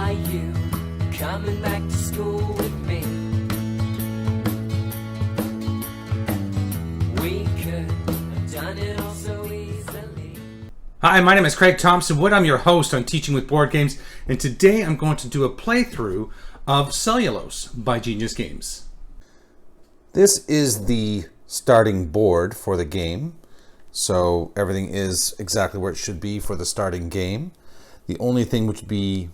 Are you coming back to school with me? We could have done it all so easily. Hi, my name is Craig Thompson-Wood. I'm your host on Teaching with Board Games, and today I'm going to do a playthrough of Cellulose by Genius Games. This is the starting board for the game, so everything is exactly where it should be for the starting game. The only thing which would be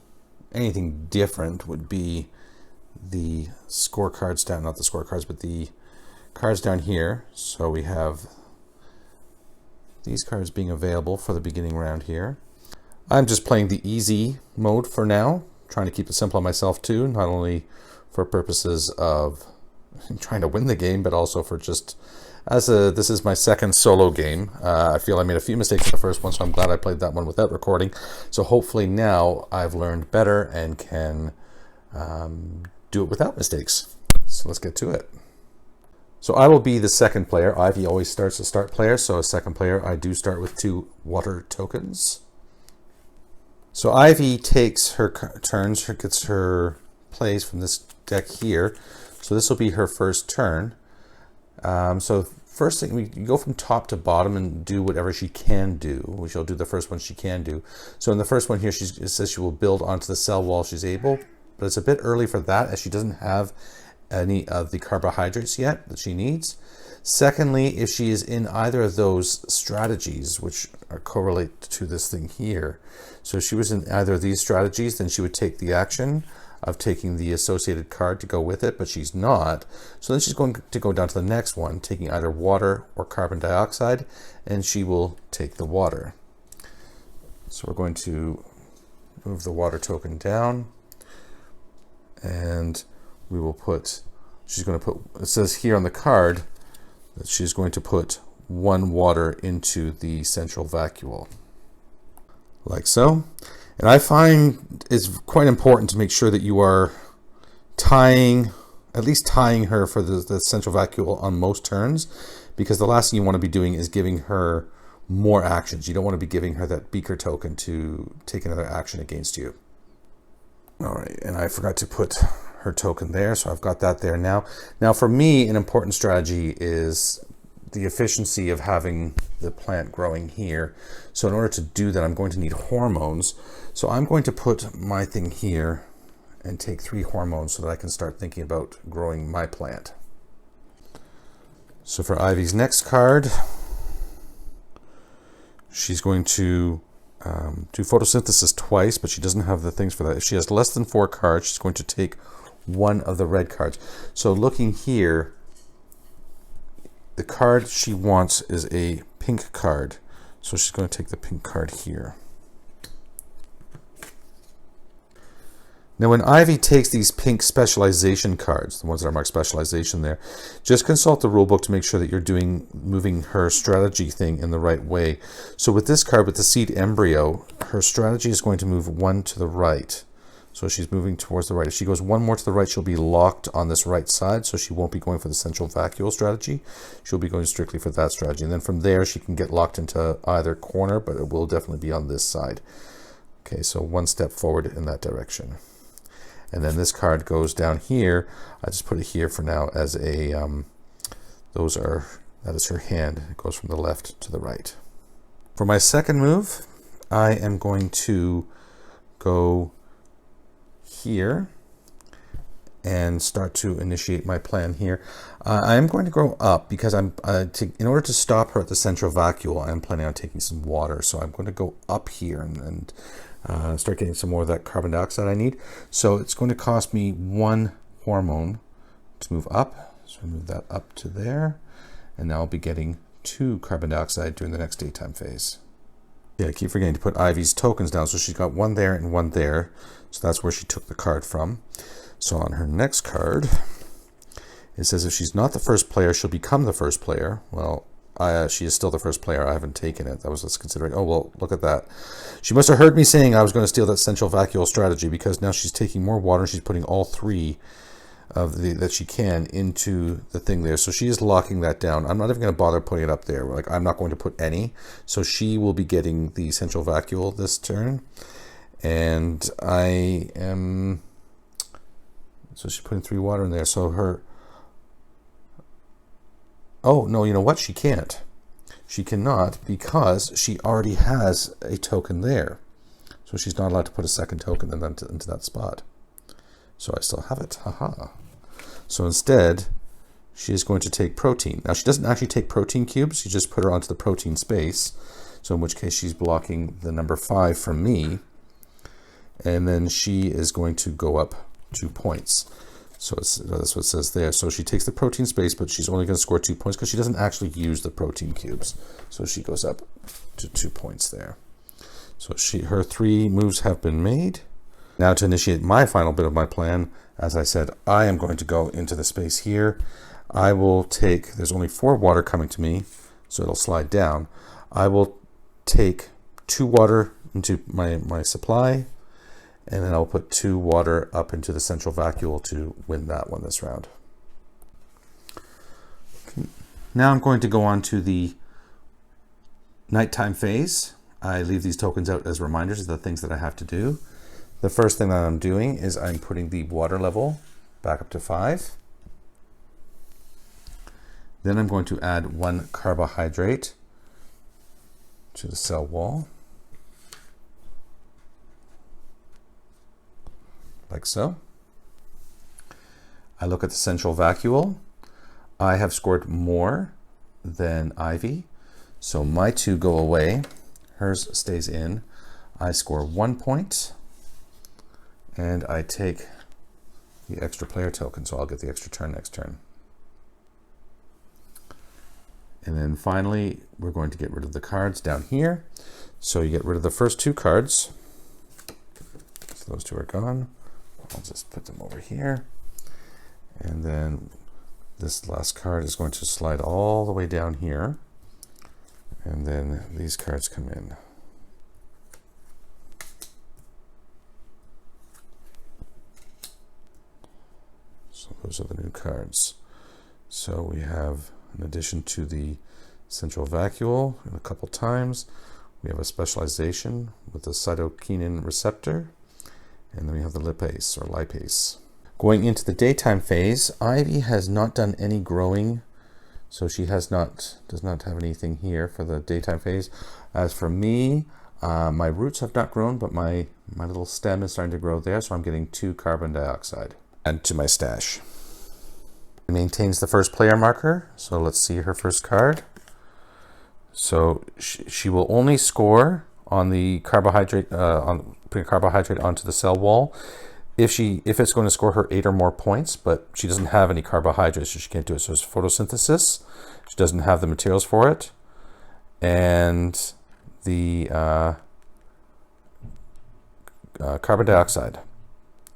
anything different would be the scorecards down, not the scorecards, but the cards down here. So we have these cards being available for the beginning round here. I'm just playing the easy mode for now, trying to keep it simple on myself too, not only for purposes of trying to win the game, but also for just this is my second solo game. I feel I made a few mistakes in the first one, so I'm glad I played that one without recording. So hopefully now I've learned better and can do it without mistakes. So let's get to it. So I will be the second player. Ivy always starts the start player, so as second player I do start with 2 water tokens. So Ivy takes her turns, gets her plays from this deck here. So this will be her first turn. So first thing, we go from top to bottom and do whatever she can do. She'll do the first one she can do. So in the first one here, it says she will build onto the cell wall she's able, but it's a bit early for that as she doesn't have any of the carbohydrates yet that she needs. Secondly, if she is in either of those strategies, which are correlate to this thing here, so if she was in either of these strategies, then she would take the action of taking the associated card to go with it, but she's not. So then she's going to go down to the next one, taking either water or carbon dioxide, and she will take the water. So we're going to move the water token down, and we will put, she's going to put, it says here on the card that she's going to put 1 water into the central vacuole, like so. And I find it's quite important to make sure that you are at least tying her for the central vacuole on most turns, because the last thing you want to be doing is giving her more actions. You don't want to be giving her that beaker token to take another action against you. All right, and I forgot to put her token there, so I've got that there now. Now for me, an important strategy is the efficiency of having the plant growing here. So in order to do that, I'm going to need hormones. So I'm going to put my thing here and take 3 hormones so that I can start thinking about growing my plant. So for Ivy's next card, she's going to do photosynthesis twice, but she doesn't have the things for that. If she has less than 4 cards, she's going to take 1 of the red cards. So looking here, the card she wants is a pink card. So she's going to take the pink card here. Now when Ivy takes these pink specialization cards, the ones that are marked specialization there, just consult the rule book to make sure that you're moving her strategy thing in the right way. So with this card, with the seed embryo, her strategy is going to move 1 to the right. So she's moving towards the right. If she goes 1 more to the right, she'll be locked on this right side, so she won't be going for the central vacuole strategy. She'll be going strictly for that strategy. And then from there, she can get locked into either corner, but it will definitely be on this side. Okay, so 1 step forward in that direction. And then this card goes down here. I just put it here for now as a, that is her hand. It goes from the left to the right. For my second move, I am going to go here and start to initiate my plan here. I'm going to go up because in order to stop her at the central vacuole, I'm planning on taking some water. So I'm going to go up here and start getting some more of that carbon dioxide I need. So it's going to cost me 1 hormone to move up. So I move that up to there, and now I'll be getting 2 carbon dioxide during the next daytime phase. Yeah, I keep forgetting to put Ivy's tokens down. So she's got 1 there and 1 there. So that's where she took the card from. So on her next card, it says if she's not the first player, she'll become the first player. Well, she is still the first player. I haven't taken it. That was let's consider. Oh, well, look at that. She must have heard me saying I was going to steal that central vacuole strategy, because now she's taking more water and she's putting all 3 of that she can into the thing there. So she is locking that down. I'm not even going to bother putting it up there. Like, I'm not going to put any. So she will be getting the central vacuole this turn. And I am, so she's putting 3 water in there. So her, oh no, you know what? She can't. She cannot because she already has a token there. So she's not allowed to put a second token into that spot. So I still have it. Haha. So instead, she is going to take protein. Now she doesn't actually take protein cubes. You just put her onto the protein space. So in which case she's blocking the number 5 from me. And then she is going to go up 2 points. So that's what it says there. So she takes the protein space, but she's only going to score 2 points because she doesn't actually use the protein cubes. So she goes up to 2 points there. So her 3 moves have been made. Now to initiate my final bit of my plan, as I said, I am going to go into the space here. I will take, there's only 4 water coming to me, so it'll slide down. I will take 2 water into my supply, and then I'll put 2 water up into the central vacuole to win that one this round. Okay. Now I'm going to go on to the nighttime phase. I leave these tokens out as reminders of the things that I have to do. The first thing that I'm doing is I'm putting the water level back up to 5. Then I'm going to add 1 carbohydrate to the cell wall, like so. I look at the central vacuole. I have scored more than Ivy, so my 2 go away. Hers stays in. I score 1 point, and I take the extra player token, so I'll get the extra turn next turn. And then finally, we're going to get rid of the cards down here. So you get rid of the first 2 cards. So those 2 are gone. I'll just put them over here. And then this last card is going to slide all the way down here. And then these cards come in. So those are the new cards. So we have, in addition to the central vacuole a couple times, we have a specialization with the cytokinin receptor, and then we have the lipase or lipase. Going into the daytime phase, Ivy has not done any growing, so she does not have anything here for the daytime phase. As for me, my roots have not grown, but my little stem is starting to grow there, so I'm getting 2 carbon dioxide. Add to my stash. It maintains the first player marker, so let's see her first card. So she will only score on the carbohydrate, on putting carbohydrate onto the cell wall if it's going to score her 8 or more points, but she doesn't have any carbohydrates, so she can't do it. So it's photosynthesis. She doesn't have the materials for it, and the carbon dioxide.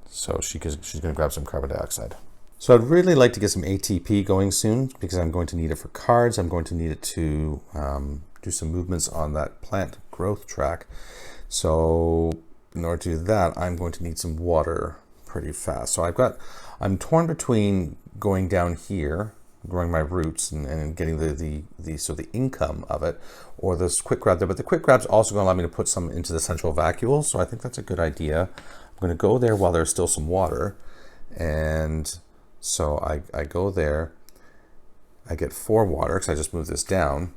So she's going to grab some carbon dioxide. So I'd really like to get some ATP going soon because I'm going to need it for cards. I'm going to need it to do some movements on that plant growth track. So in order to do that, I'm going to need some water pretty fast. So I'm torn between going down here, growing my roots and getting the income of it, or this quick grab there. But the quick grab's also going to allow me to put some into the central vacuole. So I think that's a good idea. I'm going to go there while there's still some water, and so I go there, I get 4 water because I just moved this down,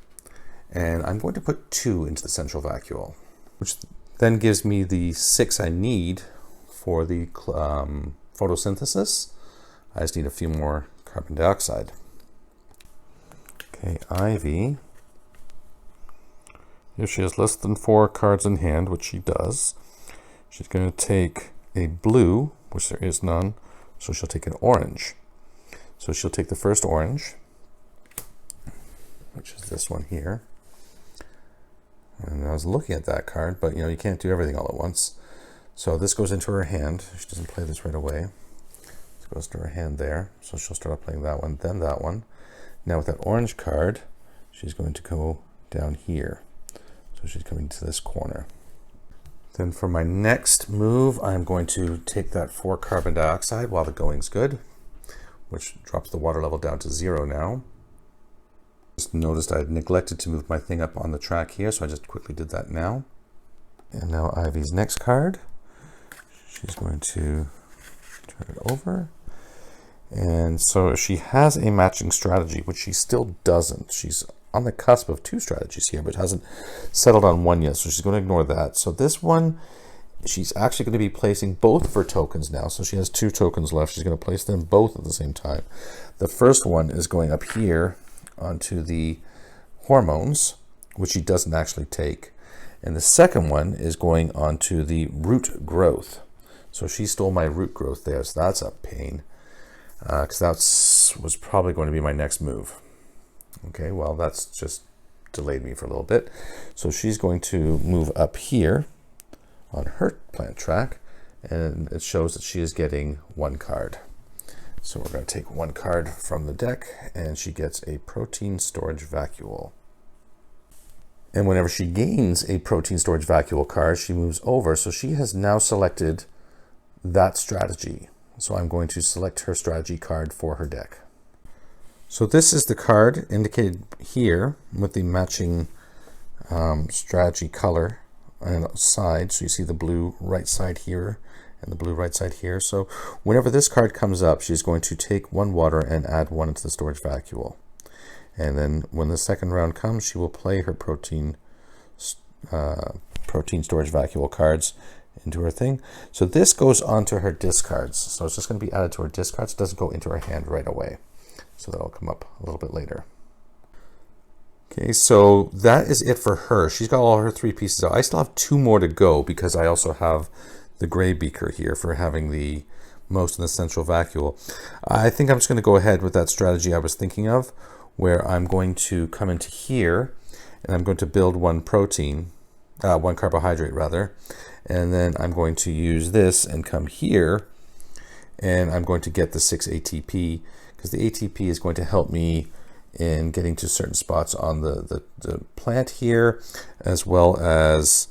and I'm going to put 2 into the central vacuole, which then gives me the 6 I need for the photosynthesis. I just need a few more carbon dioxide. Okay, Ivy, if she has less than 4 cards in hand, which she does, she's going to take a blue, which there is none, so she'll take an orange. So she'll take the first orange, which is this one here. And I was looking at that card, but you can't do everything all at once. So this goes into her hand. She doesn't play this right away. This goes to her hand there. So she'll start playing that one, then that one. Now with that orange card, she's going to go down here. So she's coming to this corner. Then for my next move, I'm going to take that 4 carbon dioxide while the going's good, which drops the water level down to 0 now. Just noticed I had neglected to move my thing up on the track here, so I just quickly did that now. And now Ivy's next card. She's going to turn it over. And so she has a matching strategy, which she still doesn't. She's on the cusp of two strategies here, but hasn't settled on one yet. So she's going to ignore that. So this one, she's actually going to be placing both of her tokens now. So she has two tokens left. She's going to place them both at the same time. The first one is going up here onto the hormones, which she doesn't actually take. And the second one is going onto the root growth. So she stole my root growth there. So that's a pain, because that was probably going to be my next move. Okay, well, that's just delayed me for a little bit. So she's going to move up here on her plant track, and it shows that she is getting one card. So we're going to take one card from the deck, and she gets a protein storage vacuole. And whenever she gains a protein storage vacuole card, she moves over. So she has now selected that strategy. So I'm going to select her strategy card for her deck. So this is the card indicated here with the matching strategy color on the side. So you see the blue right side here and the blue right side here. So whenever this card comes up, she's going to take one water and add one into the storage vacuole. And then when the second round comes, she will play her protein storage vacuole cards into her thing. So this goes onto her discards. So it's just going to be added to her discards. It doesn't go into her hand right away. So that'll come up a little bit later. Okay, so that is it for her. She's got all her three pieces out. I still have two more to go because I also have the gray beaker here for having the most in the central vacuole. I think I'm just going to go ahead with that strategy I was thinking of, where I'm going to come into here and I'm going to build one carbohydrate rather, and then I'm going to use this and come here and I'm going to get the 6 ATP, because the ATP is going to help me in getting to certain spots on the plant here, as well as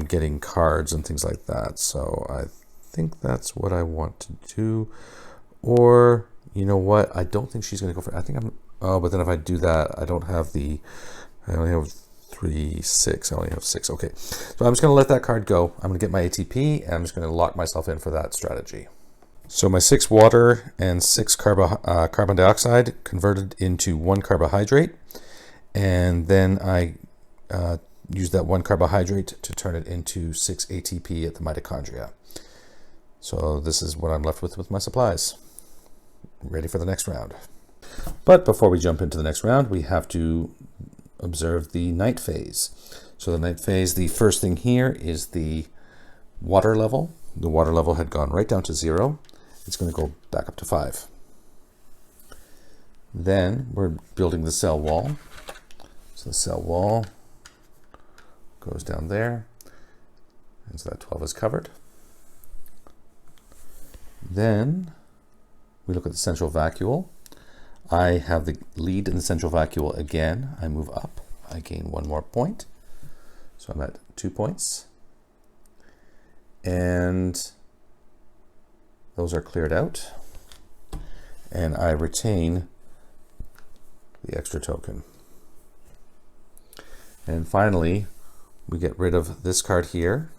getting cards and things like that. So I think that's what I want to do. Or, you know what, I don't think she's going to go for it. I think but then if I do that, I don't have I only have 3, 6, I only have 6. Okay, so I'm just going to let that card go. I'm going to get my ATP and I'm just going to lock myself in for that strategy. So my 6 water and 6 carbon dioxide converted into 1 carbohydrate, and then I use that 1 carbohydrate to turn it into 6 ATP at the mitochondria. So this is what I'm left with my supplies. Ready for the next round. But before we jump into the next round, we have to observe the night phase. So the night phase, the first thing here is the water level. The water level had gone right down to 0. It's going to go back up to 5. Then we're building the cell wall. So the cell wall goes down there. And so that 12 is covered. Then we look at the central vacuole. I have the lead in the central vacuole again. I move up. I gain 1 more point. So I'm at 2 points. And those are cleared out, and I retain the extra token. And finally, we get rid of this card here,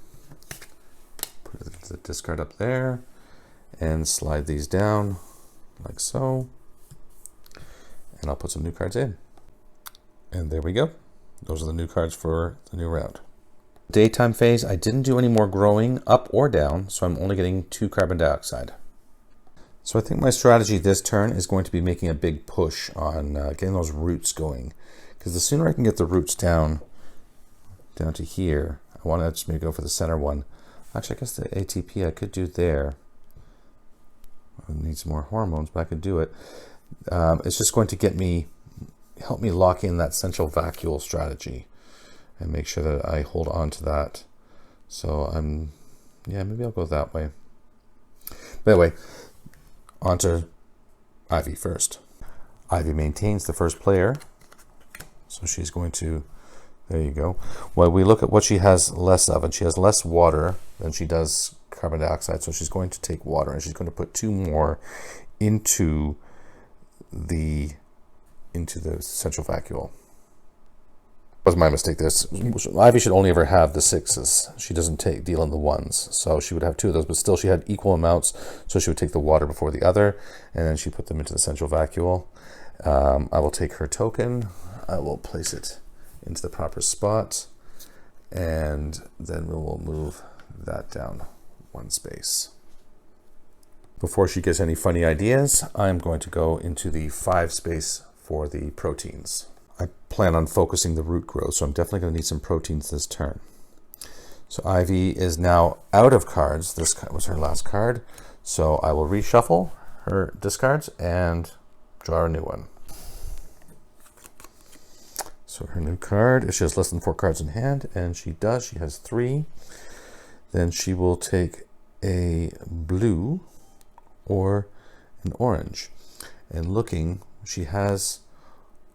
put the discard up there, and slide these down like so, and I'll put some new cards in. And there we go. Those are the new cards for the new round. Daytime phase, I didn't do any more growing up or down, so I'm only getting 2 carbon dioxide. So I think my strategy this turn is going to be making a big push on getting those roots going, because the sooner I can get the roots down to here, I want to just maybe go for the center one. Actually, I guess the ATP I could do there. I need some more hormones, but I could do it. It's just going to help me lock in that central vacuole strategy and make sure that I hold on to that. So maybe I'll go that way. But anyway, on to Ivy first. Ivy maintains the first player. So she's going to, there you go. Well, we look at what she has less of, and she has less water than she does carbon dioxide. So she's going to take water, and she's going to put 2 more into the central vacuole. Was my mistake. This Ivy should only ever have the 6s. She doesn't deal in the 1s, so she would have 2 of those. But still, she had equal amounts, so she would take the water before the other, and then she put them into the central vacuole. I will take her token. I will place it into the proper spot, and then we will move that down 1 space. Before she gets any funny ideas, I'm going to go into the 5 space for the proteins. I plan on focusing the root growth, so I'm definitely going to need some proteins this turn. So Ivy is now out of cards. This was her last card, so I will reshuffle her discards and draw a new one. So her new card, she has less than 4 cards in hand, and she does. She has 3. Then she will take a blue or an orange. And looking, she has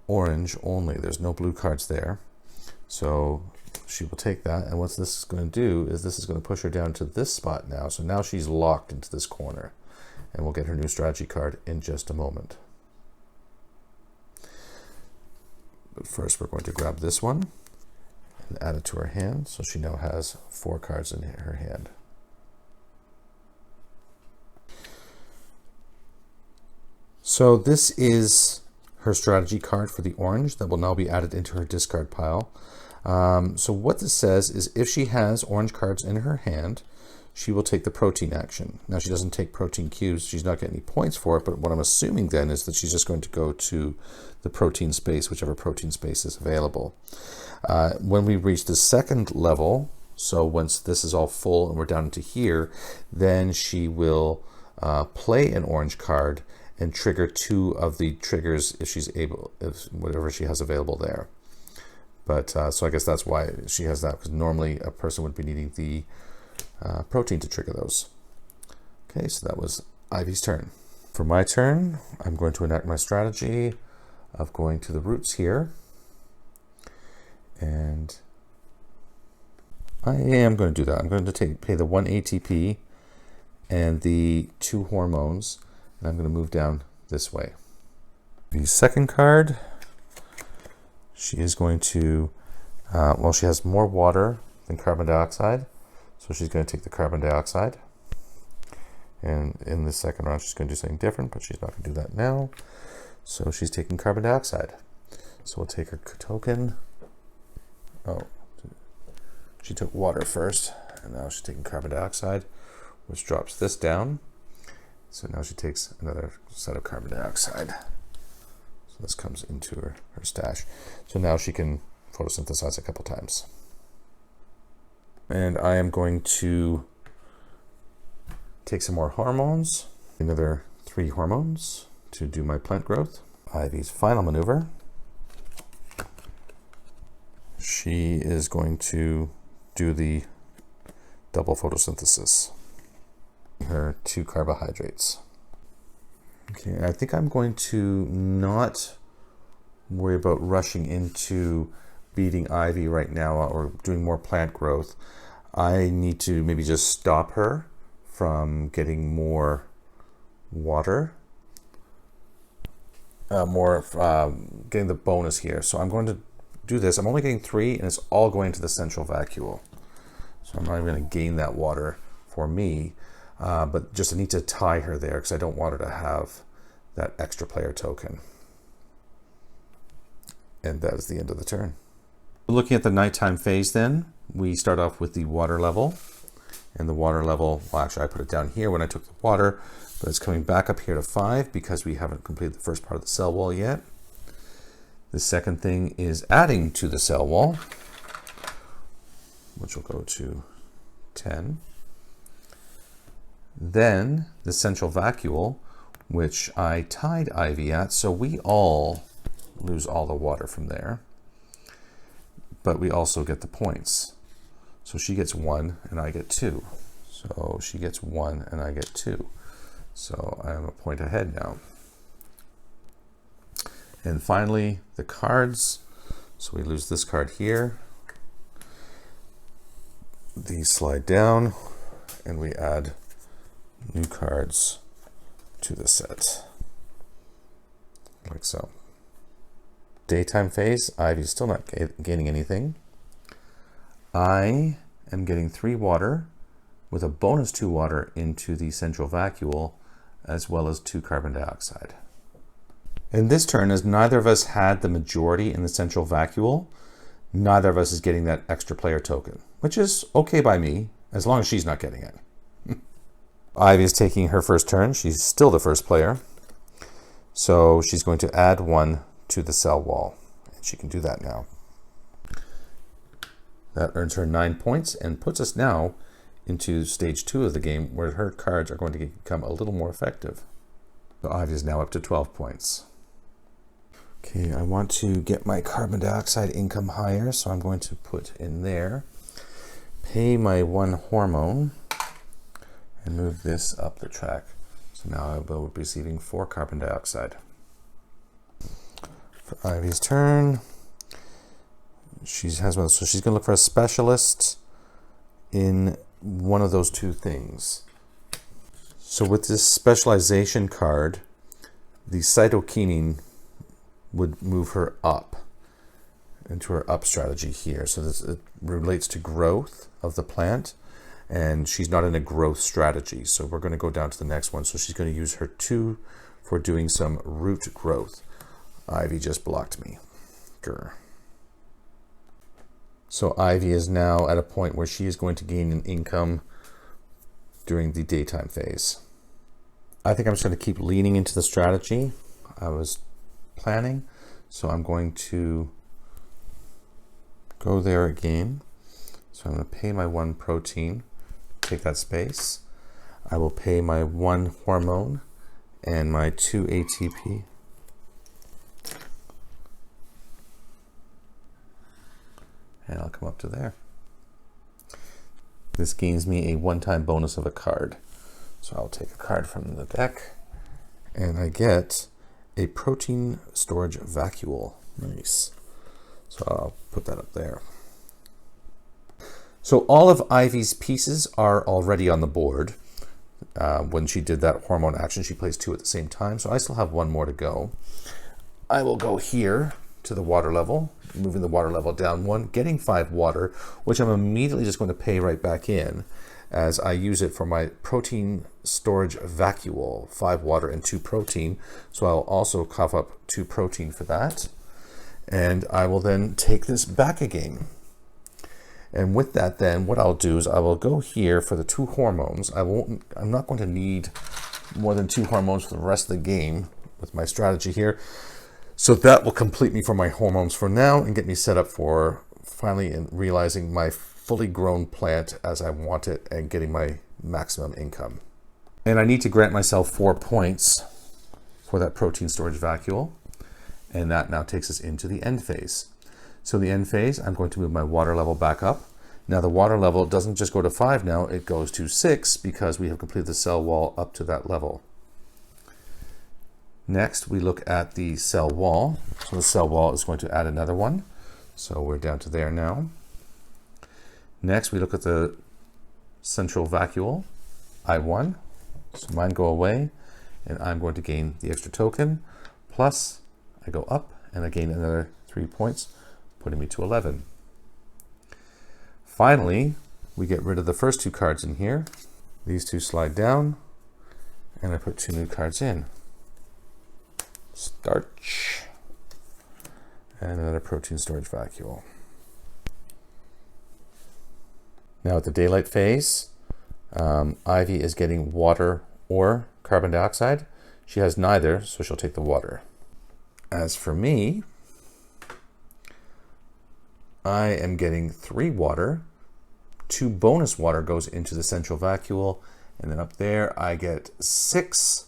orange only. There's no blue cards there. So she will take that. And what this is going to do is this is going to push her down to this spot now. So now she's locked into this corner. And we'll get her new strategy card in just a moment. But first we're going to grab this one and add it to her hand. So she now has 4 cards in her hand. So this is her strategy card for the orange that will now be added into her discard pile. So what this says is if she has orange cards in her hand, she will take the protein action. Now she doesn't take protein cubes, she's not getting any points for it, but what I'm assuming then is that she's just going to go to the protein space, whichever protein space is available. When we reach the second level, so once this is all full and we're down into here, then she will play an orange card and trigger 2 of the triggers if she's able, if whatever she has available there. But so I guess that's why she has that, because normally a person would be needing the protein to trigger those. Okay, so that was Ivy's turn. For my turn, I'm going to enact my strategy of going to the roots here. And I am going to do that. I'm going to pay the 1 ATP and the 2 hormones, and I'm going to move down this way. The second card, she is going to, well, she has more water than carbon dioxide, so she's going to take the carbon dioxide. And in the second round, she's going to do something different, but she's not going to do that now. So she's taking carbon dioxide. So we'll take her token. Oh, she took water first, and now she's taking carbon dioxide, which drops this down. So now she takes another set of carbon dioxide. So this comes into her stash. So now she can photosynthesize a couple times. And I am going to take some more hormones, another 3 hormones to do my plant growth. Ivy's final maneuver. She is going to do the double photosynthesis. Her 2 carbohydrates. Okay, I think I'm going to not worry about rushing into beating Ivy right now or doing more plant growth. I need to maybe just stop her from getting more water, getting the bonus here. So I'm going to do this. I'm only getting 3, and it's all going to the central vacuole. So I'm not even going to gain that water for me. But just I need to tie her there because I don't want her to have that extra player token. And that is the end of the turn. Looking at the nighttime phase then, we start off with the water level. And the water level, well actually I put it down here when I took the water, but it's coming back up here to 5 because we haven't completed the first part of the cell wall yet. The second thing is adding to the cell wall, which will go to 10. Then the central vacuole, which I tied Ivy at, so we all lose all the water from there, but we also get the points. So she gets 1 and I get 2. So she gets 1 and I get 2. So I am a point ahead now. And finally, the cards. So we lose this card here. These slide down and we add new cards to the set, like so. daytime phase, Ivy's still not gaining anything. I am getting 3 water with a bonus 2 water into the central vacuole, as well as 2 carbon dioxide. In this turn, as neither of us had the majority in the central vacuole, neither of us is getting that extra player token, which is okay by me, as long as she's not getting it. Ivy is taking her first turn. She's still the first player. So she's going to add 1 to the cell wall. And she can do that now. That earns her 9 points and puts us now into stage 2 of the game, where her cards are going to become a little more effective. So Ivy is now up to 12 points. Okay, I want to get my carbon dioxide income higher, so I'm going to put in there, pay my 1 hormone, and move this up the track. So now I will be receiving 4 carbon dioxide. For Ivy's turn, she has one, so she's going to look for a specialist in one of those 2 things. So with this specialization card, the cytokinin would move her up into her up strategy here. So this, it relates to growth of the plant, and she's not in a growth strategy. So we're going to go down to the next one. So she's going to use her 2 for doing some root growth. Ivy just blocked me. Grr. So Ivy is now at a point where she is going to gain an income during the daytime phase. I think I'm just going to keep leaning into the strategy I was planning. So I'm going to go there again. So I'm going to pay my 1 protein, take that space. I will pay my 1 hormone and my 2 ATP. And I'll come up to there. This gains me a 1-time bonus of a card. So I'll take a card from the deck, and I get a protein storage vacuole. Nice. So I'll put that up there. So all of Ivy's pieces are already on the board. When she did that hormone action, she placed 2 at the same time. So I still have 1 more to go. I will go here to the water level, moving the water level down 1, getting 5 water, which I'm immediately just going to pay right back in as I use it for my protein storage vacuole, 5 water and 2 protein. So I'll also cough up 2 protein for that. And I will then take this back again. And with that then, what I'll do is I will go here for the 2 hormones. I'm not going to need more than 2 hormones for the rest of the game with my strategy here. So that will complete me for my hormones for now and get me set up for finally realizing my fully grown plant as I want it and getting my maximum income. And I need to grant myself 4 points for that protein storage vacuole. And that now takes us into the end phase. So the end phase, I'm going to move my water level back up. Now the water level doesn't just go to 5 now, it goes to 6 because we have completed the cell wall up to that level. Next, we look at the cell wall. So the cell wall is going to add another 1. So we're down to there now. Next, we look at the central vacuole, I1. So mine go away, and I'm going to gain the extra token. Plus, I go up, and I gain another 3 points, putting me to 11. Finally, we get rid of the first 2 cards in here. These 2 slide down, and I put 2 new cards in. Starch, and another protein storage vacuole. Now at the daylight phase, Ivy is getting water or carbon dioxide. She has neither, so she'll take the water. As for me, I am getting 3 water, 2 bonus water goes into the central vacuole, and then up there I get 6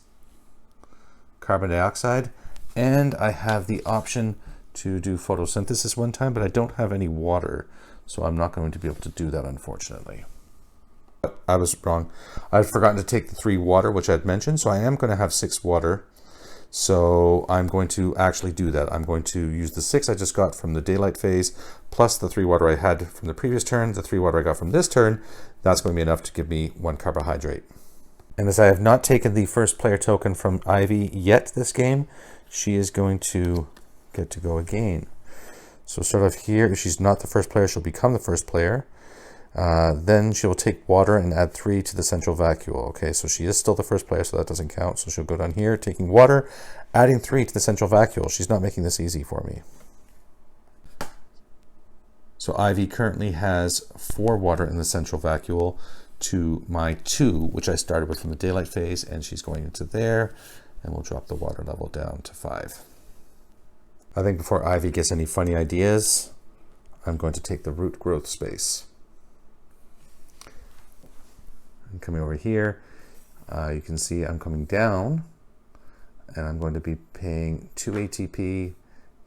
carbon dioxide, and I have the option to do photosynthesis 1 time, but I don't have any water, so I'm not going to be able to do that, unfortunately. But I was wrong. I'd forgotten to take the 3 water, which I'd mentioned, so I am going to have 6 water. So I'm going to actually do that. I'm going to use the 6 I just got from the daylight phase, plus the 3 water I had from the previous turn, the 3 water I got from this turn. That's going to be enough to give me 1 carbohydrate. And as I have not taken the first player token from Ivy yet this game, she is going to get to go again. So start off here. If she's not the first player, she'll become the first player. Then she'll take water and add 3 to the central vacuole. Okay, so she is still the first player, so that doesn't count. So she'll go down here, taking water, adding 3 to the central vacuole. She's not making this easy for me. So Ivy currently has 4 water in the central vacuole to my 2, which I started with from the daylight phase, and she's going into there, and we'll drop the water level down to 5. I think before Ivy gets any funny ideas, I'm going to take the root growth space. I'm coming over here. You can see I'm coming down, and I'm going to be paying 2 ATP,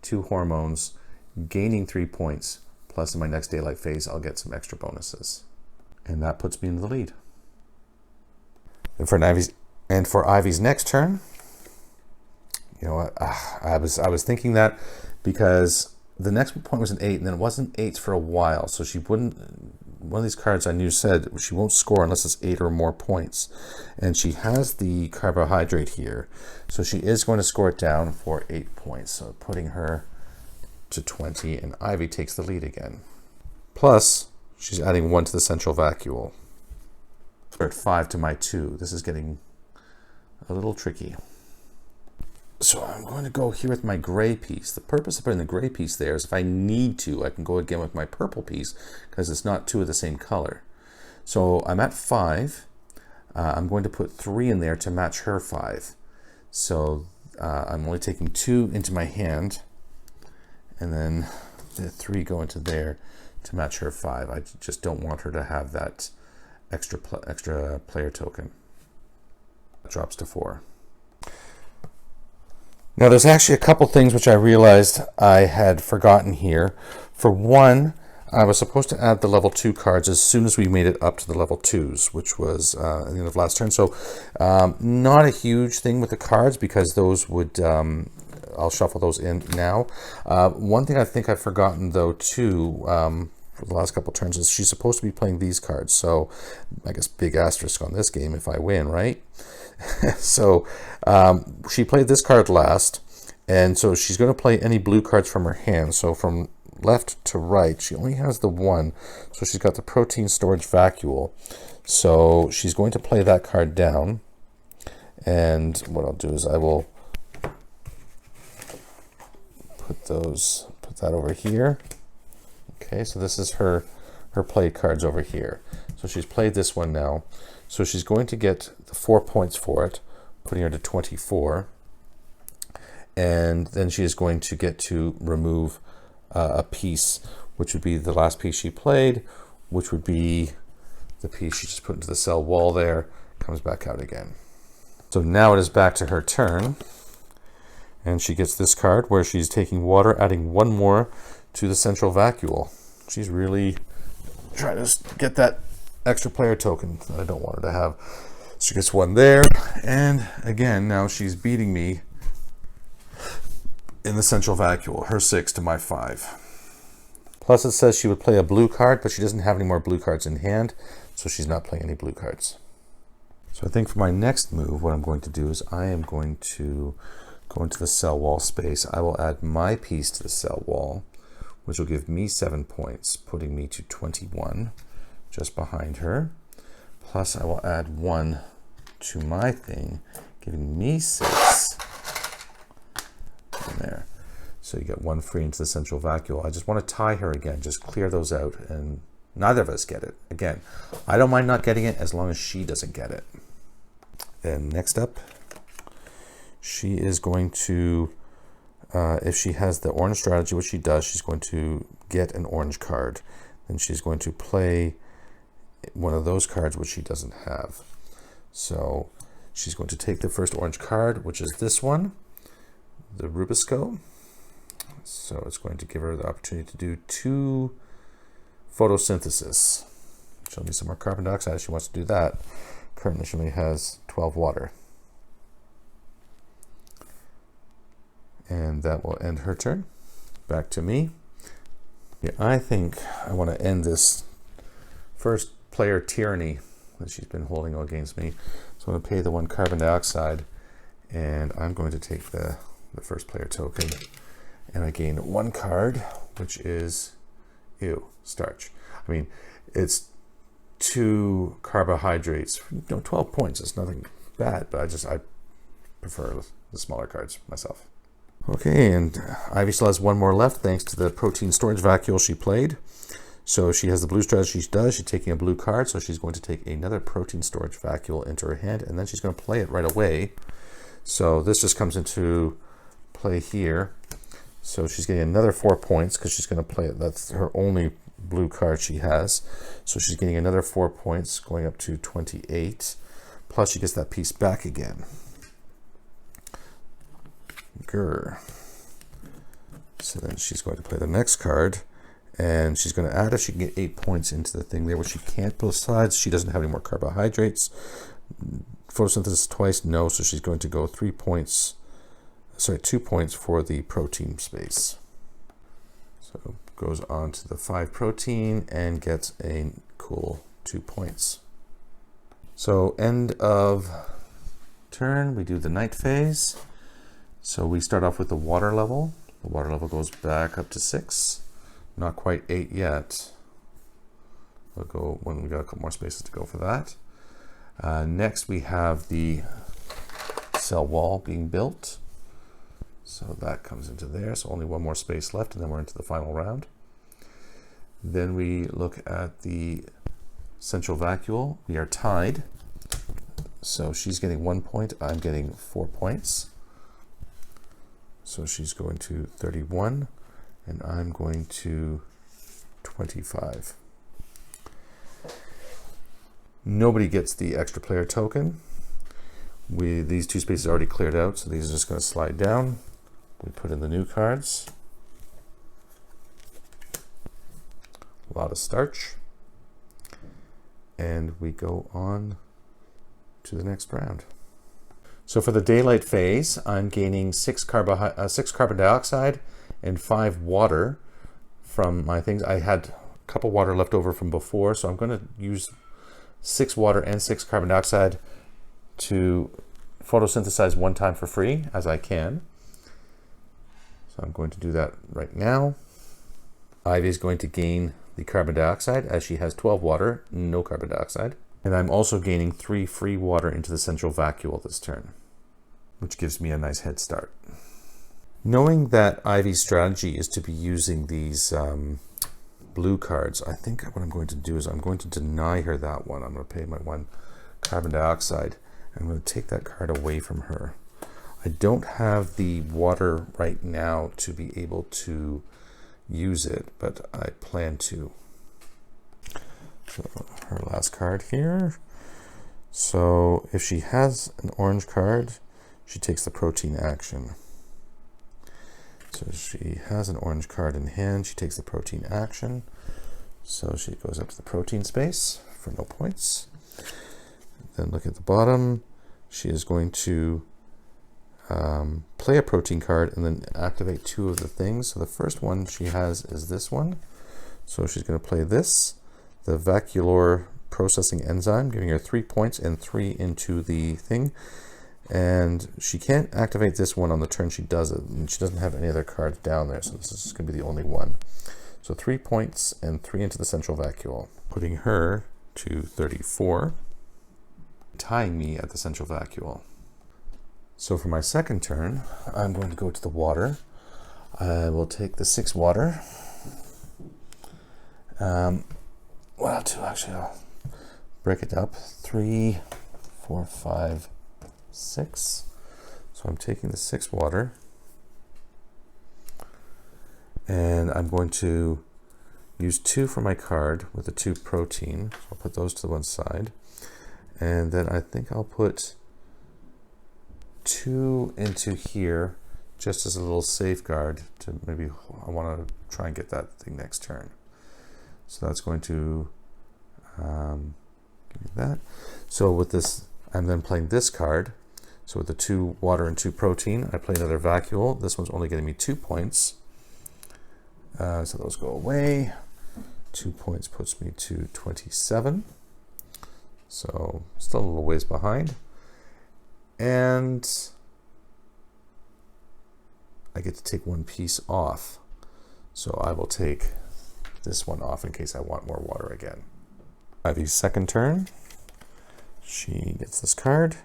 2 hormones, gaining 3 points, plus in my next daylight phase, I'll get some extra bonuses. And that puts me in the lead. And for Ivy's next turn, you know what? I was thinking that because the next point was an 8, and then it wasn't 8s for a while, so she wouldn't. One of these cards I knew said she won't score unless it's 8 or more points, and she has the carbohydrate here, so she is going to score it down for 8 points, so putting her to 20, and Ivy takes the lead again. Plus, she's adding 1 to the central vacuole. We're at 5 to my 2. This is getting a little tricky. So I'm going to go here with my gray piece. The purpose of putting the gray piece there is if I need to, I can go again with my purple piece because it's not 2 of the same color. So I'm at 5. I'm going to put 3 in there to match her 5. So I'm only taking 2 into my hand, and then the 3 go into there to match her 5. I just don't want her to have that extra player token. It drops to 4. Now there's actually a couple things which I realized I had forgotten here. For one, I was supposed to add the level 2 cards as soon as we made it up to the level 2s, which was at the end of last turn. So not a huge thing with the cards because those would, I'll shuffle those in now. One thing I think I've forgotten though too, for the last couple turns is she's supposed to be playing these cards. So I guess big asterisk on this game if I win, right? So she played this card last, and so she's going to play any blue cards from her hand. So from left to right, she only has the 1. So she's got the protein storage vacuole. So she's going to play that card down. And what I'll do is I will put that over here. Okay, so this is her played cards over here. So she's played this one now. So she's going to get the 4 points for it, putting her to 24. And then she is going to get to remove a piece, which would be the last piece she played, which would be the piece she just put into the cell wall there, comes back out again. So now it is back to her turn. And she gets this card where she's taking water, adding 1 more to the central vacuole. She's really trying to get that extra player token that I don't want her to have. She gets 1 there, and again, now she's beating me in the central vacuole, her 6 to my 5. Plus it says she would play a blue card, but she doesn't have any more blue cards in hand, so she's not playing any blue cards. So I think for my next move, what I'm going to do is I am going to go into the cell wall space. I will add my piece to the cell wall, which will give me 7 points, putting me to 21. Just behind her. Plus I will add 1 to my thing, giving me 6 in there. So you get 1 free into the central vacuole. I just want to tie her again, just clear those out, and neither of us get it. Again, I don't mind not getting it as long as she doesn't get it. Then next up, she is going to, if she has the orange strategy, which she does, she's going to get an orange card. Then she's going to play one of those cards which she doesn't have. So she's going to take the first orange card, which is this one, the Rubisco. So it's going to give her the opportunity to do 2 photosynthesis. She'll need some more carbon dioxide if she wants to do that. Currently she only has 12 water. And that will end her turn. Back to me. Yeah, I think I want to end this first player tyranny that she's been holding against me. So I'm going to pay the 1 carbon dioxide, and I'm going to take the first player token. and I gain 1 card, which is, starch. I mean, it's 2 carbohydrates. 12 points. It's nothing bad, but I prefer the smaller cards myself. Okay, and Ivy still has 1 more left thanks to the protein storage vacuole she played. So she has the blue strategy she does. She's taking a blue card, so she's going to take another protein storage vacuole into her hand, and then she's going to play it right away. So this just comes into play here. So she's getting another 4 points because she's going to play it. That's her only blue card she has. So she's getting another 4 points, going up to 28. Plus she gets that piece back again. Grr. So then she's going to play the next card, and she's going to add if she can get 8 points into the thing there, which she can't. Besides, she doesn't have any more carbohydrates. Photosynthesis twice, no, so she's going to go 2 points for the protein space. So goes on to the 5 protein and gets a cool 2 points. So end of turn, we do the night phase. So we start off with the water level. The water level goes back up to 6. Not quite 8 yet. We'll go when we got a couple more spaces to go for that. Next we have the cell wall being built. So that comes into there. So only 1 more space left, and then we're into the final round. Then we look at the central vacuole. We are tied. So she's getting 1 point. I'm getting 4 points. So she's going to 31, and I'm going to 25. Nobody gets the extra player token. These 2 spaces are already cleared out, so these are just going to slide down. We put in the new cards. A lot of starch. And we go on to the next round. So for the daylight phase, I'm gaining 6 carbon dioxide and 5 water from my things. I had a couple water left over from before, so I'm going to use 6 water and 6 carbon dioxide to photosynthesize 1 time for free as I can. So I'm going to do that right now. Ivy is going to gain the carbon dioxide as she has 12 water, no carbon dioxide. And I'm also gaining 3 free water into the central vacuole this turn, which gives me a nice head start. Knowing that Ivy's strategy is to be using these blue cards, I think what I'm going to do is I'm going to deny her that one. I'm going to pay my 1 carbon dioxide. I'm going to take that card away from her. I don't have the water right now to be able to use it, but I plan to. So her last card here. So if she has an orange card, she takes the protein action. So she has an orange card in hand, she takes the protein action. So she goes up to the protein space for no points. Then look at the bottom. She is going to play a protein card and then activate 2 of the things. So the first one she has is this one. So she's going to play this, the vacuolar processing enzyme, giving her 3 points and 3 into the thing. And she can't activate this one on the turn she does it, and she doesn't have any other cards down there, so this is going to be the only one. So 3 points and 3 into the central vacuole, putting her to 34, tying me at the central vacuole. So for my second turn, I'm going to go to the water. I will take the 6 water. Well, 2 actually. I'll break it up. 3, 4, 5, 6. So I'm taking the 6 water, and I'm going to use 2 for my card with the 2 protein. So I'll put those to one side, and then I think I'll put 2 into here just as a little safeguard to maybe I want to try and get that thing next turn. So that's going to give me that. So with this, I'm then playing this card. So with the 2 water and 2 protein, I play another vacuole. This one's only getting me 2 points. So those go away. 2 points puts me to 27. So still a little ways behind. And I get to take one piece off. So I will take this one off in case I want more water again. Ivy's second turn. She gets this card.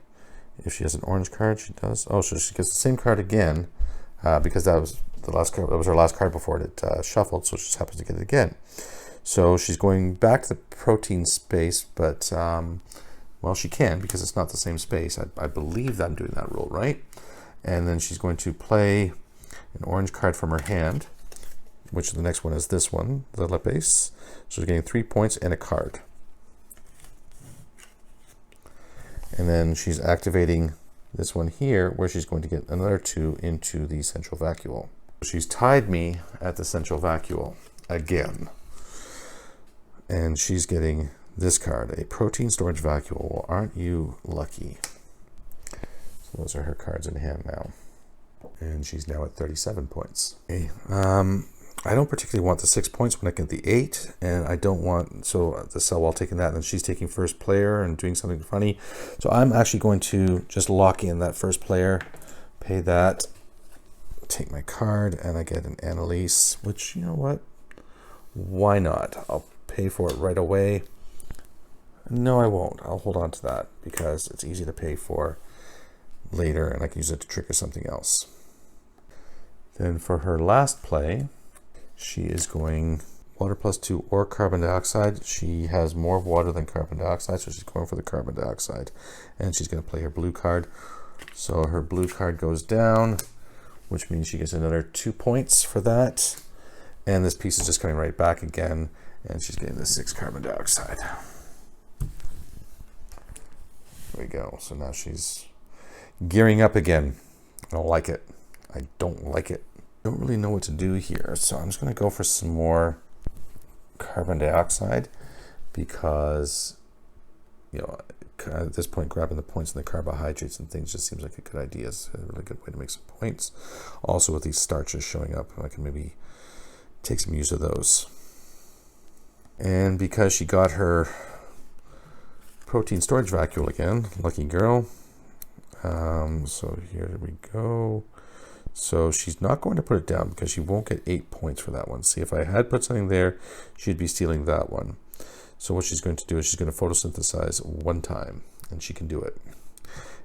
If she has an orange card, she does. Oh, so she gets the same card again because that was the last card. That was her last card before it shuffled. So she just happens to get it again. So she's going back to the protein space, but well, she can because it's not the same space. I believe that I'm doing that rule right. And then she's going to play an orange card from her hand, which the next one is this one, the lip ace. So she's getting 3 points and a card. And then she's activating this one here, where she's going to get another 2 into the central vacuole. She's tied me at the central vacuole again. And she's getting this card, a protein storage vacuole. Well, aren't you lucky? So those are her cards in hand now. And she's now at 37 points. Okay. I don't particularly want the 6 points when I get the 8, and I don't want, so the cell while taking that, and then she's taking first player and doing something funny. So I'm actually going to just lock in that first player, pay that, take my card, and I get an Annalise, which, you know what? Why not? I'll pay for it right away. No, I won't. I'll hold on to that because it's easy to pay for later, and I can use it to trigger something else. Then for her last play, she is going water +2 or carbon dioxide. She has more water than carbon dioxide, so she's going for the carbon dioxide. And she's going to play her blue card. So her blue card goes down, which means she gets another 2 points for that. And this piece is just coming right back again, and she's getting the 6 carbon dioxide. There we go. So now she's gearing up again. I don't like it. I don't like it. Don't really know what to do here, so I'm just going to go for some more carbon dioxide because, you know, at this point grabbing the points in the carbohydrates and things just seems like a good idea. It's a really good way to make some points. Also with these starches showing up, I can maybe take some use of those. And because she got her protein storage vacuole again, lucky girl. So here we go. So she's not going to put it down because she won't get 8 points for that one. See, if I had put something there, she'd be stealing that one. So what she's going to do is she's going to photosynthesize one time, and she can do it.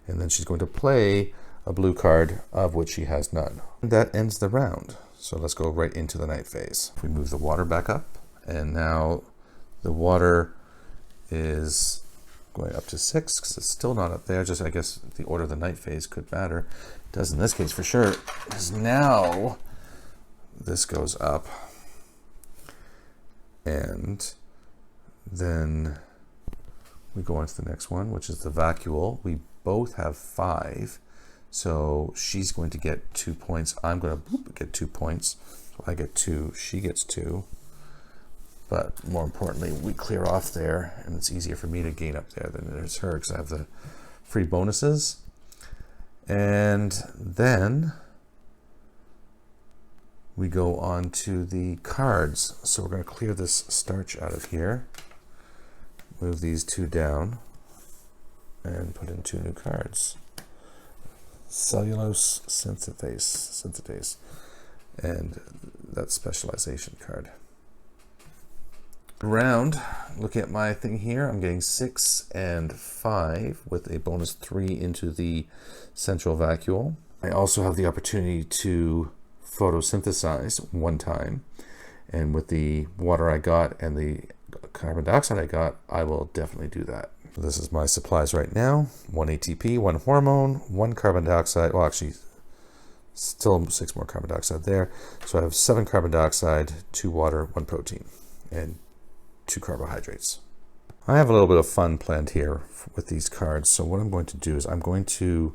And then she's going to play a blue card, of which she has none. And that ends the round. So let's go right into the night phase. We move the water back up, and now the water is going up to 6 because it's still not up there. Just, I guess, the order of the night phase could matter. It does in this case for sure, because now this goes up, and then we go on to the next one, which is the vacuole. We both have 5, so she's going to get 2 points. I'm going to get 2 points. So I get 2, she gets 2. But more importantly, we clear off there, and it's easier for me to gain up there than it is her because I have the free bonuses. And then we go on to the cards. So we're going to clear this starch out of here, move these 2 down, and put in 2 new cards. Cellulose synthetase, and that specialization card. Round, look at my thing here. I'm getting 6 and 5 with a bonus 3 into the central vacuole. I also have the opportunity to photosynthesize one time, and with the water I got and the carbon dioxide I got, I will definitely do that. This is my supplies right now: 1 ATP, 1 hormone, 1 carbon dioxide. Well, actually, still 6 more carbon dioxide there. So I have 7 carbon dioxide, 2 water, 1 protein, and 2 carbohydrates. I have a little bit of fun planned here with these cards. So what I'm going to do is I'm going to,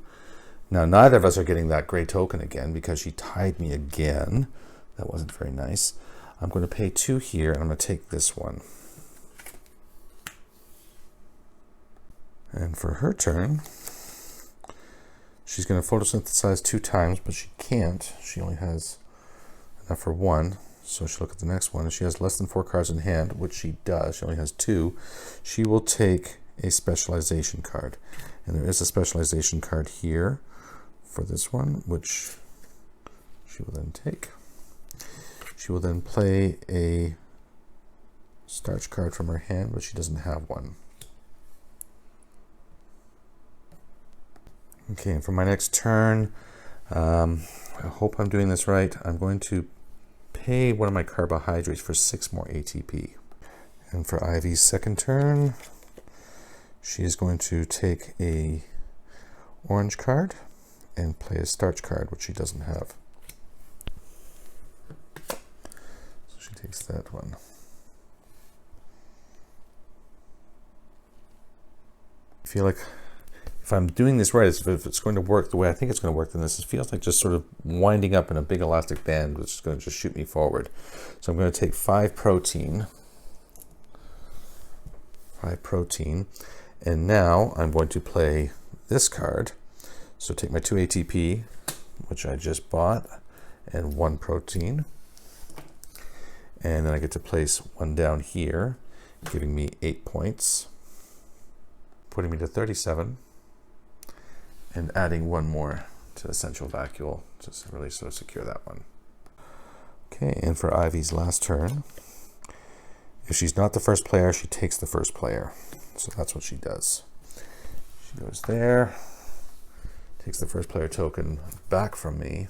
now neither of us are getting that gray token again because she tied me again. That wasn't very nice. I'm going to pay 2 here, and I'm going to take this one. And for her turn, she's going to photosynthesize 2 times, but she can't. She only has enough for 1. So she'll look at the next one. If she has less than 4 cards in hand, which she does, she only has 2, she will take a specialization card. And there is a specialization card here for this one, which She will then take. She will then play a starch card from her hand, but she doesn't have one. Okay, and for my next turn, I hope I'm doing this right. I'm going to pay one of my carbohydrates for 6 more ATP. And for Ivy's second turn, she is going to take a orange card and play a starch card, which she doesn't have. So she takes that one. I feel like if I'm doing this right, if it's going to work the way I think it's going to work, then this feels like just sort of winding up in a big elastic band, which is going to just shoot me forward. So I'm going to take 5 protein. 5 protein. And now I'm going to play this card. So take my 2 ATP, which I just bought, and 1 protein. And then I get to place 1 down here, giving me 8 points, putting me to 37, and adding 1 more to the central vacuole, just to really sort of secure that one. Okay, and for Ivy's last turn, if she's not the first player, she takes the first player. So that's what she does. She goes there, takes the first player token back from me,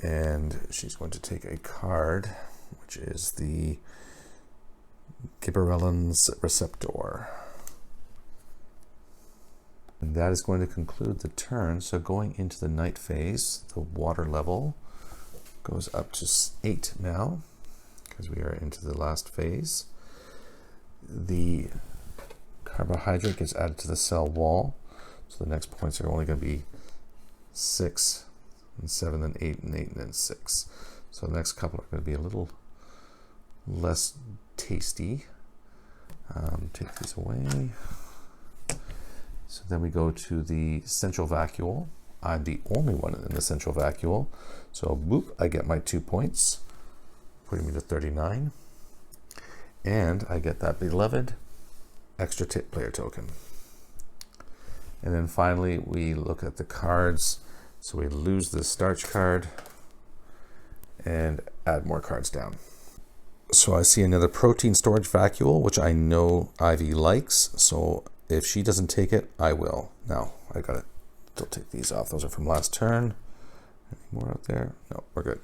and she's going to take a card, which is the Gibberellon's Receptor. And that is going to conclude the turn. So going into the night phase, the water level goes up to 8 now, because we are into the last phase. The carbohydrate gets added to the cell wall. So the next points are only going to be 6 and 7 and 8 and 8 and then 6. So the next couple are going to be a little less tasty. Take these away. So then we go to the central vacuole. I'm the only one in the central vacuole. So boop, I get my 2 points, putting me to 39. And I get that beloved extra player token. And then finally we look at the cards. So we lose the starch card and add more cards down. So I see another protein storage vacuole, which I know Ivy likes. So if she doesn't take it, I will. Now I gotta still take these off. Those are from last turn. Any more out there? No, we're good.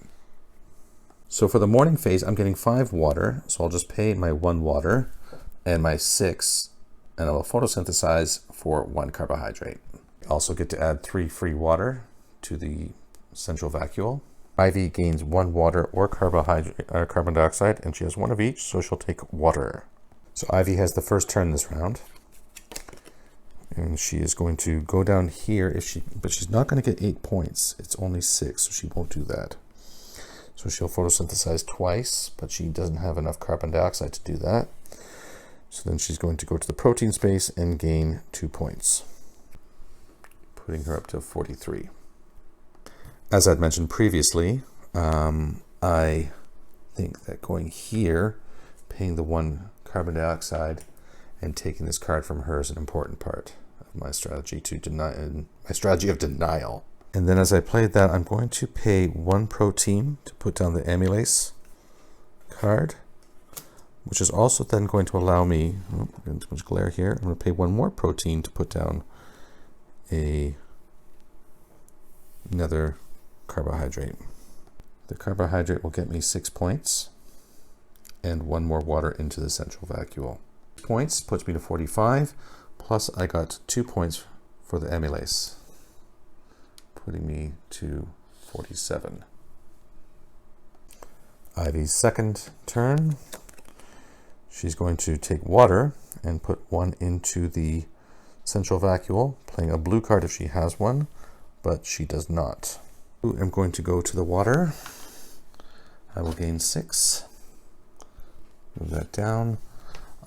So for the morning phase, I'm getting 5 water. So I'll just pay my 1 water and my 6, and I will photosynthesize for 1 carbohydrate. I also get to add 3 free water to the central vacuole. Ivy gains 1 water or carbohydrate, carbon dioxide, and she has 1 of each, so she'll take water. So Ivy has the first turn this round. And she is going to go down here, but she's not going to get 8 points. It's only 6, so she won't do that. So she'll photosynthesize twice, but she doesn't have enough carbon dioxide to do that. So then she's going to go to the protein space and gain 2 points, putting her up to 43. As I'd mentioned previously, I think that going here, paying the 1 carbon dioxide and taking this card from her is an important part of my strategy to deny, my strategy of denial. And then as I played that, I'm going to pay 1 protein to put down the amylase card, which is also then going to allow me, getting too much glare here, I'm going to pay 1 more protein to put down another carbohydrate. The carbohydrate will get me 6 points and 1 more water into the central vacuole. Points puts me to 45, plus I got 2 points for the amylase, putting me to 47. Ivy's second turn. She's going to take water and put 1 into the central vacuole, playing a blue card if she has one, but she does not. I'm going to go to the water. I will gain 6. Move that down.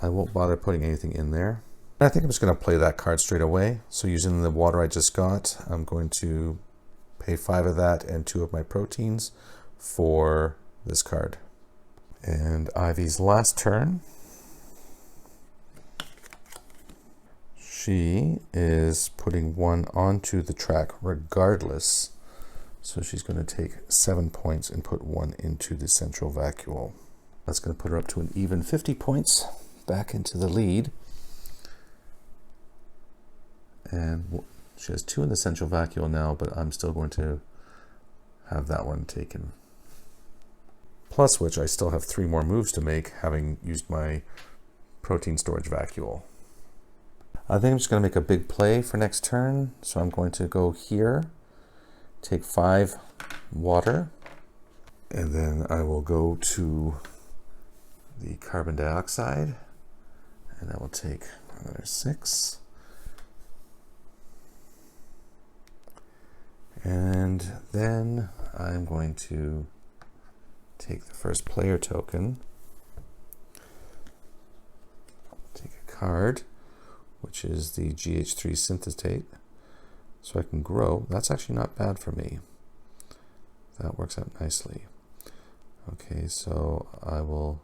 I won't bother putting anything in there. I think I'm just going to play that card straight away. So using the water I just got, I'm going to pay 5 of that and 2 of my proteins for this card. And Ivy's last turn. She is putting 1 onto the track regardless. So she's going to take 7 points and put 1 into the central vacuole. That's going to put her up to an even 50 points, back into the lead. And she has 2 in the central vacuole now, but I'm still going to have that one taken. Plus which I still have 3 more moves to make, having used my protein storage vacuole. I think I'm just going to make a big play for next turn. So I'm going to go here, take 5 water, and then I will go to the carbon dioxide, and I will take another 6. And then I'm going to take the first player token, take a card, which is the GH3 synthetase, so I can grow. That's actually not bad for me. That works out nicely. Okay, so I will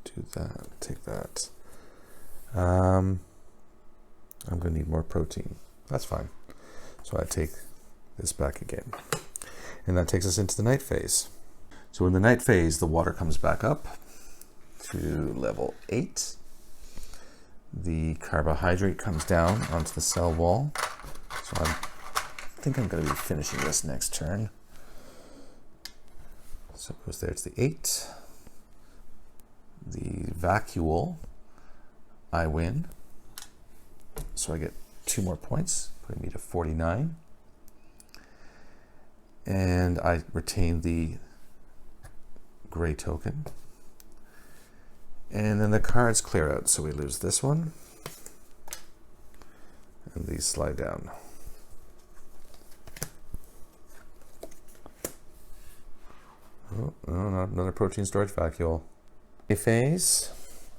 do that, take that. I'm going to need more protein. That's fine. So I take this back again. And that takes us into the night phase. So in the night phase, the water comes back up to level 8. The carbohydrate comes down onto the cell wall. So I think I'm going to be finishing this next turn. So it goes there to the 8. The vacuole, I win. So I get 2 more points, putting me to 49. And I retain the gray token. And then the cards clear out, so we lose this one. And these slide down. Oh, no, not another protein storage vacuole. A phase,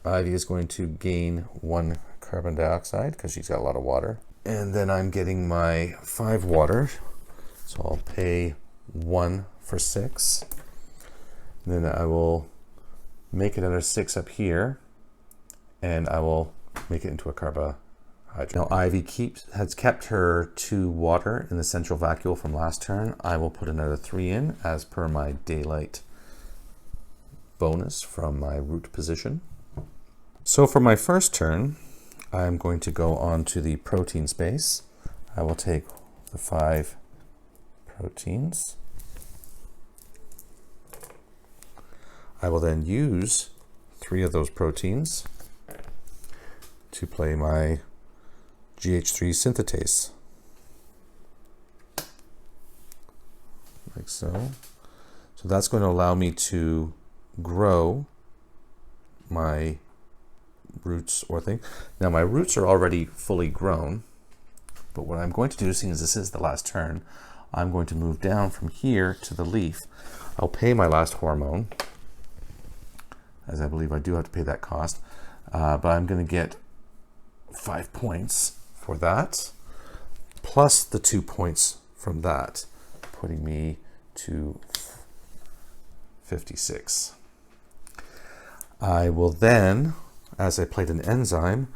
Ivy is going to gain 1 carbon dioxide because she's got a lot of water. And then I'm getting my 5 water. So I'll pay 1 for 6. And then I will make another 6 up here, and I will make it into a carbohydrate. Now Ivy has kept her 2 water in the central vacuole from last turn. I will put another 3 in as per my daylight bonus from my root position. So for my first turn, I'm going to go on to the protein space. I will take the 5 proteins. I will then use 3 of those proteins to play my GH3 synthetase. Like so. So that's going to allow me to grow my roots or thing. Now my roots are already fully grown, but what I'm going to do, seeing as this is the last turn, I'm going to move down from here to the leaf. I'll pay my last hormone, as I believe I do have to pay that cost, but I'm going to get 5 points for that, plus the 2 points from that, putting me to 56. I will then, as I played an enzyme,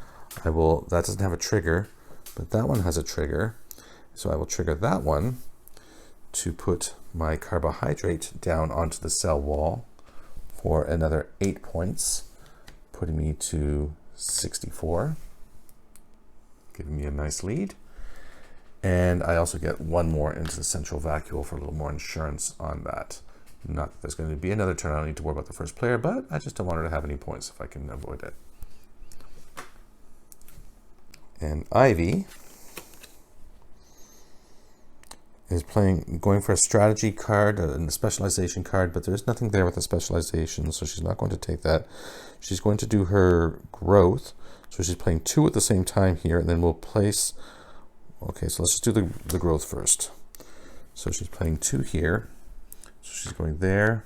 that doesn't have a trigger, but that one has a trigger, so I will trigger that one to put my carbohydrate down onto the cell wall for another 8 points, putting me to 64, giving me a nice lead. And I also get 1 more into the central vacuole for a little more insurance on that. Not that there's going to be another turn, I don't need to worry about the first player, but I just don't want her to have any points if I can avoid it. And Ivy is going for a strategy card and a specialization card, but there's nothing there with a specialization, so she's not going to take that. She's going to do her growth, so she's playing 2 at the same time here, and then we'll place, okay, so let's just do the growth first. So she's playing 2 here, so she's going there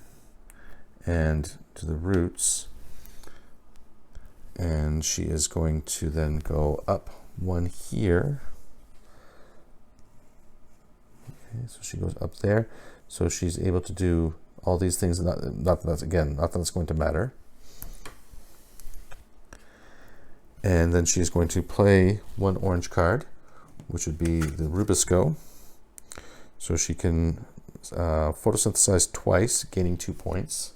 and to the roots, and she is going to then go up 1 here. Okay, so she goes up there, so she's able to do all these things. Not that that's going to matter. And then she's going to play 1 orange card, which would be the Rubisco. So she can photosynthesize twice, gaining 2 points.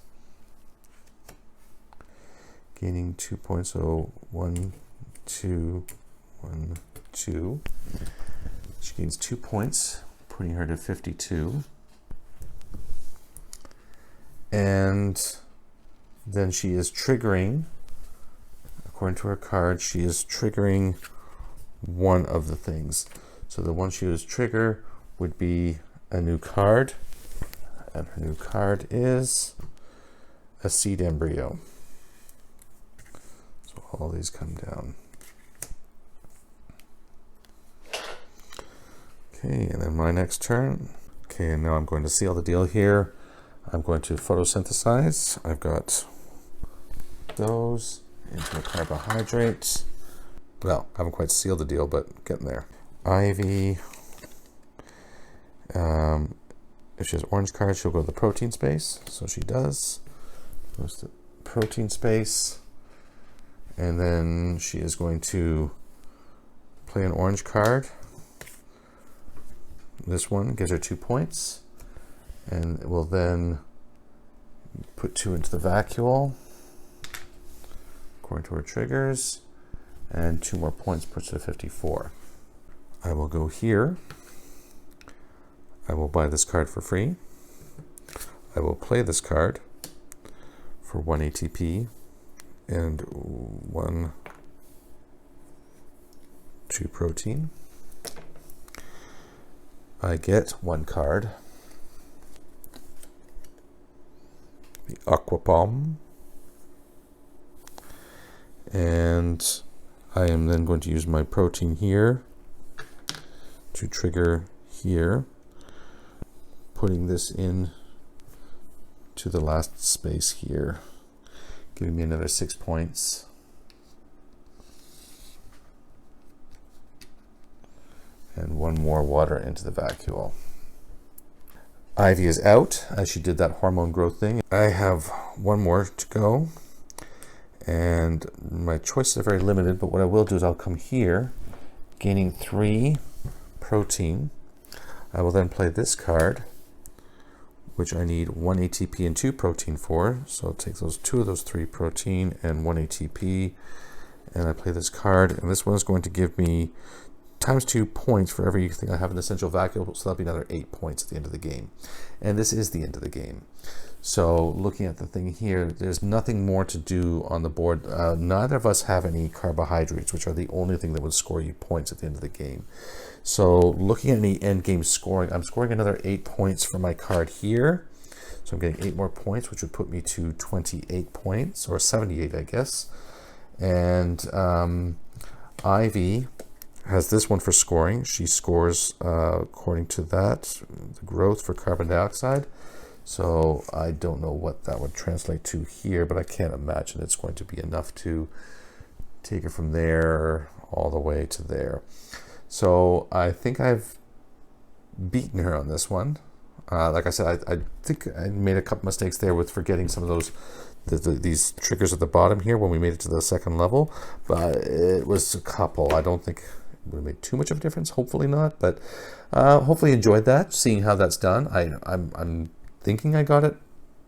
Gaining 2 points, so 1, 2, 1, 2. She gains 2 points, putting her to 52. And then she is triggering, according to her card, she is triggering one of the things. So the one she would trigger would be a new card, and her new card is a seed embryo. So all these come down. Okay, and then my next turn. Okay, and now I'm going to seal the deal here. I'm going to photosynthesize. I've got those into a carbohydrate. Well, I haven't quite sealed the deal, but getting there. Ivy. If she has orange cards, she'll go to the protein space. So she does. Goes to protein space. And then she is going to play an orange card. This one gives her 2 points. And it will then put 2 into the vacuole, according to her triggers. And 2 more points puts it to 54. I will go here. I will buy this card for free. I will play this card for 1 ATP and 2 protein. I get 1 card, the Aqua Palm, and I am then going to use my protein here to trigger here, putting this in to the last space here, giving me another 6 points. And 1 more water into the vacuole. Ivy is out, as she did that hormone growth thing. I have 1 more to go, and my choices are very limited, but what I will do is I'll come here, gaining 3 protein. I will then play this card, which I need 1 ATP and 2 protein for. So I'll take those 2 of those 3 protein and 1 ATP, and I play this card, and this one is going to give me times 2 points for everything I have in the central vacuole, so that'll be another 8 points at the end of the game. And this is the end of the game. So looking at the thing here, there's nothing more to do on the board. Neither of us have any carbohydrates, which are the only thing that would score you points at the end of the game. So looking at any end game scoring, I'm scoring another 8 points for my card here. So I'm getting 8 more points, which would put me to 28 points, or 78, I guess. And Ivy has this one for scoring. She scores according to that, the growth for carbon dioxide. So I don't know what that would translate to here, but I can't imagine it's going to be enough to take it from there all the way to there. So I think I've beaten her on this one. Like I said, I think I made a couple mistakes there with forgetting some of those these triggers at the bottom here when we made it to the second level, but it was a couple. I don't think it would have made too much of a difference. Hopefully not, but hopefully you enjoyed that, seeing how that's done. I'm thinking I got it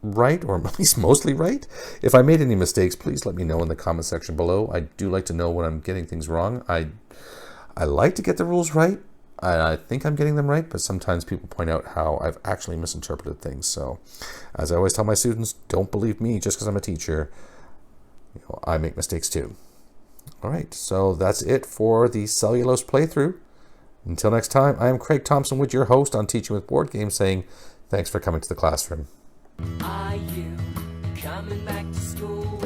right, or at least mostly right. If I made any mistakes, please let me know in the comment section below. I do like to know when I'm getting things wrong. I like to get the rules right. I think I'm getting them right, but sometimes people point out how I've actually misinterpreted things. So, as I always tell my students, don't believe me just because I'm a teacher. You know, I make mistakes too. All right, so that's it for the Cellulose playthrough. Until next time, I am Craig Thompson, with your host on Teaching with Board Games, saying thanks for coming to the classroom. Are you coming back to school?